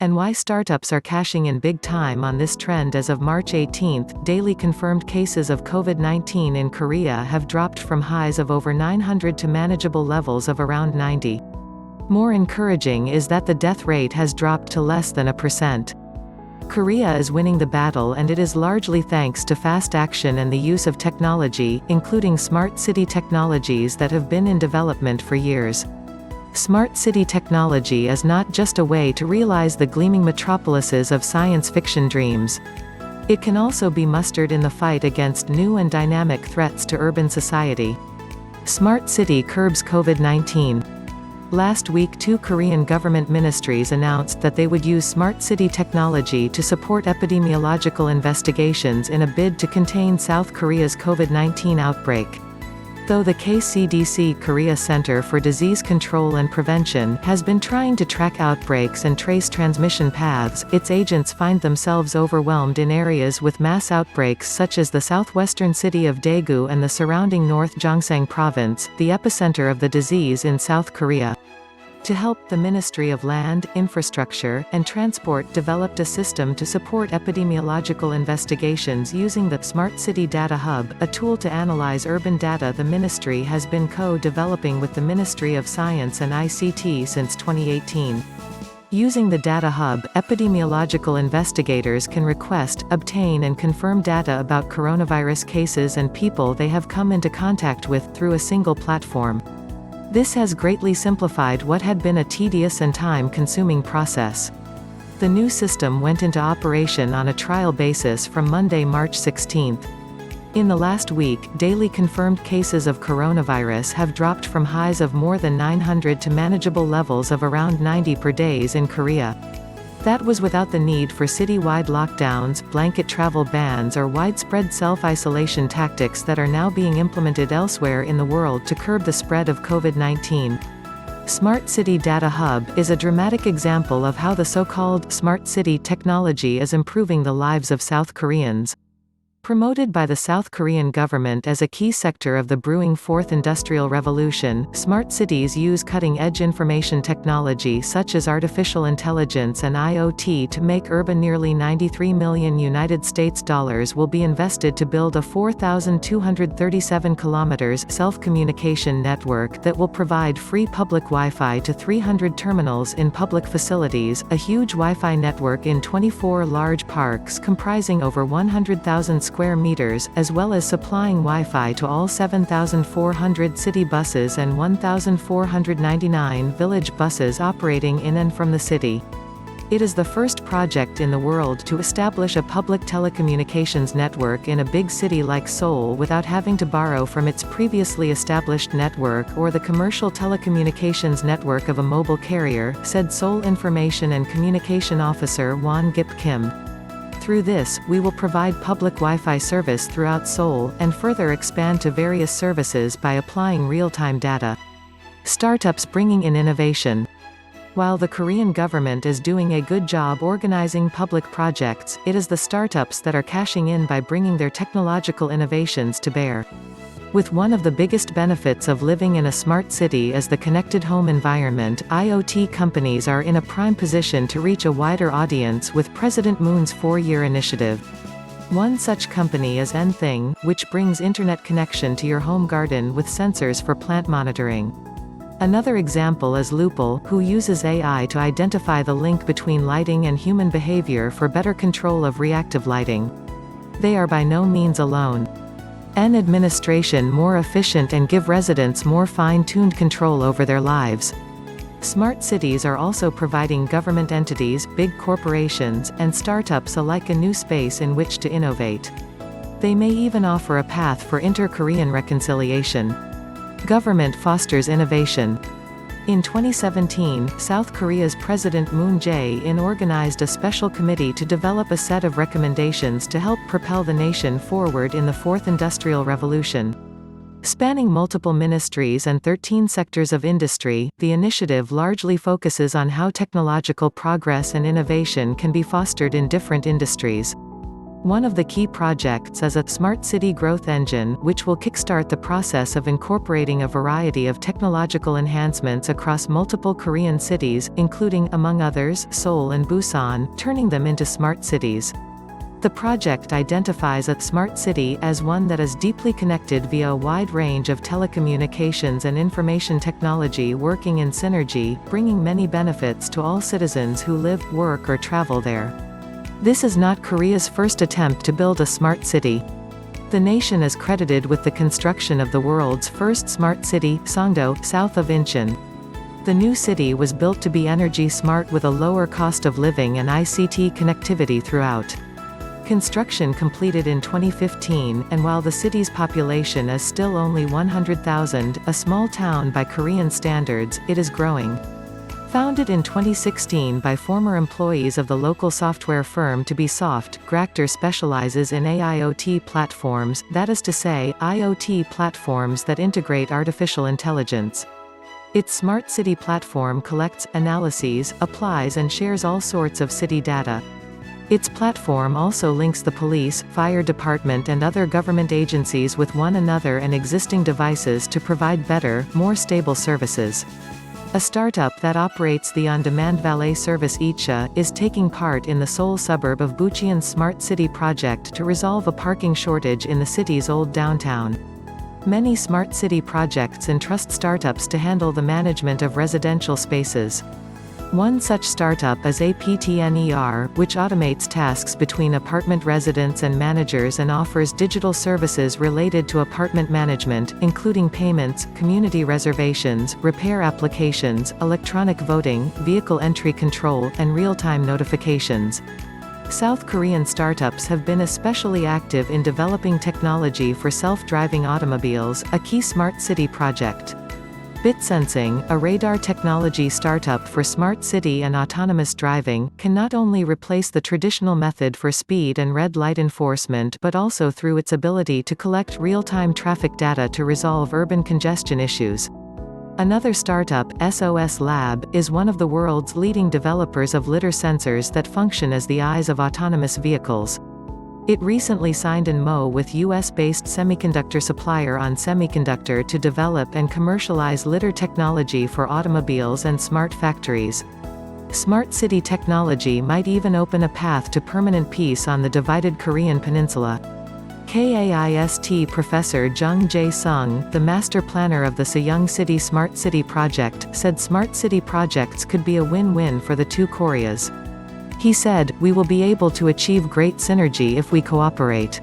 And why startups are cashing in big time on this trend. As of March 18, daily confirmed cases of COVID-19 in Korea have dropped from highs of over 900 to manageable levels of around 90. More encouraging is that the death rate has dropped to less than 1%. Korea is winning the battle, and it is largely thanks to fast action and the use of technology, including smart city technologies that have been in development for years. Smart city technology is not just a way to realize the gleaming metropolises of science fiction dreams. It can also be mustered in the fight against new and dynamic threats to urban society. Smart city curbs COVID-19. Last week, 2 Korean government ministries announced that they would use smart city technology to support epidemiological investigations in a bid to contain South Korea's COVID-19 outbreak. Though the KCDC Korea Center for Disease Control and Prevention has been trying to track outbreaks and trace transmission paths, its agents find themselves overwhelmed in areas with mass outbreaks such as the southwestern city of Daegu and the surrounding North Gyeongsang Province, the epicenter of the disease in South Korea. To help, the Ministry of Land, Infrastructure, and Transport developed a system to support epidemiological investigations using the Smart City Data Hub, a tool to analyze urban data the ministry has been co-developing with the Ministry of Science and ICT since 2018. Using the Data Hub, epidemiological investigators can request, obtain and confirm data about coronavirus cases and people they have come into contact with through a single platform. This has greatly simplified what had been a tedious and time-consuming process. The new system went into operation on a trial basis from Monday, March 16. In the last week, daily confirmed cases of coronavirus have dropped from highs of more than 900 to manageable levels of around 90 per day in Korea. That was without the need for citywide lockdowns, blanket travel bans or widespread self-isolation tactics that are now being implemented elsewhere in the world to curb the spread of COVID-19. Smart City Data Hub is a dramatic example of how the so-called smart city technology is improving the lives of South Koreans. Promoted by the South Korean government as a key sector of the brewing Fourth Industrial Revolution, smart cities use cutting-edge information technology such as artificial intelligence and IoT to make urban. Nearly $93 million will be invested to build a 4,237 kilometers self-communication network that will provide free public Wi-Fi to 300 terminals in public facilities, a huge Wi-Fi network in 24 large parks comprising over 100,000 square meters, as well as supplying Wi-Fi to all 7,400 city buses and 1,499 village buses operating in and from the city. It is the first project in the world to establish a public telecommunications network in a big city like Seoul without having to borrow from its previously established network or the commercial telecommunications network of a mobile carrier, said Seoul Information and Communication Officer Won Gip Kim. Through this, we will provide public Wi-Fi service throughout Seoul, and further expand to various services by applying real-time data. Startups bringing in innovation. While the Korean government is doing a good job organizing public projects, it is the startups that are cashing in by bringing their technological innovations to bear. With one of the biggest benefits of living in a smart city as the connected home environment, IoT companies are in a prime position to reach a wider audience with President Moon's 4-year initiative. One such company is N-Thing, which brings internet connection to your home garden with sensors for plant monitoring. Another example is Loople, who uses AI to identify the link between lighting and human behavior for better control of reactive lighting. They are by no means alone. Administration more efficient and give residents more fine-tuned control over their lives. Smart cities are also providing government entities, big corporations, and startups alike a new space in which to innovate. They may even offer a path for inter-Korean reconciliation. Government fosters innovation. In 2017, South Korea's President Moon Jae-in organized a special committee to develop a set of recommendations to help propel the nation forward in the Fourth Industrial Revolution. Spanning multiple ministries and 13 sectors of industry, the initiative largely focuses on how technological progress and innovation can be fostered in different industries. One of the key projects is a smart city growth engine, which will kickstart the process of incorporating a variety of technological enhancements across multiple Korean cities, including, among others, Seoul and Busan, turning them into smart cities. The project identifies a smart city as one that is deeply connected via a wide range of telecommunications and information technology working in synergy, bringing many benefits to all citizens who live, work or travel there. This is not Korea's first attempt to build a smart city. The nation is credited with the construction of the world's first smart city, Songdo, south of Incheon. The new city was built to be energy smart with a lower cost of living and ICT connectivity throughout. Construction completed in 2015, and while the city's population is still only 100,000, a small town by Korean standards, it is growing. Founded in 2016 by former employees of the local software firm To Be Soft, Gractor specializes in AIoT platforms, that is to say, IoT platforms that integrate artificial intelligence. Its smart city platform collects, analyses, applies and shares all sorts of city data. Its platform also links the police, fire department and other government agencies with one another and existing devices to provide better, more stable services. A startup that operates the on-demand valet service Icha is taking part in the Seoul suburb of Bucheon's Smart City project to resolve a parking shortage in the city's old downtown. Many smart city projects entrust startups to handle the management of residential spaces. One such startup is APTNER, which automates tasks between apartment residents and managers and offers digital services related to apartment management, including payments, community reservations, repair applications, electronic voting, vehicle entry control, and real-time notifications. South Korean startups have been especially active in developing technology for self-driving automobiles, a key smart city project. BitSensing, a radar technology startup for smart city and autonomous driving, can not only replace the traditional method for speed and red light enforcement but also through its ability to collect real-time traffic data to resolve urban congestion issues. Another startup, SOS Lab, is one of the world's leading developers of lidar sensors that function as the eyes of autonomous vehicles. It recently signed an MO with US-based semiconductor supplier On Semiconductor to develop and commercialize lidar technology for automobiles and smart factories. Smart city technology might even open a path to permanent peace on the divided Korean peninsula. KAIST professor Jung Jae-sung, the master planner of the Sejong City Smart City project, said smart city projects could be a win-win for the two Koreas. He said, "We will be able to achieve great synergy if we cooperate."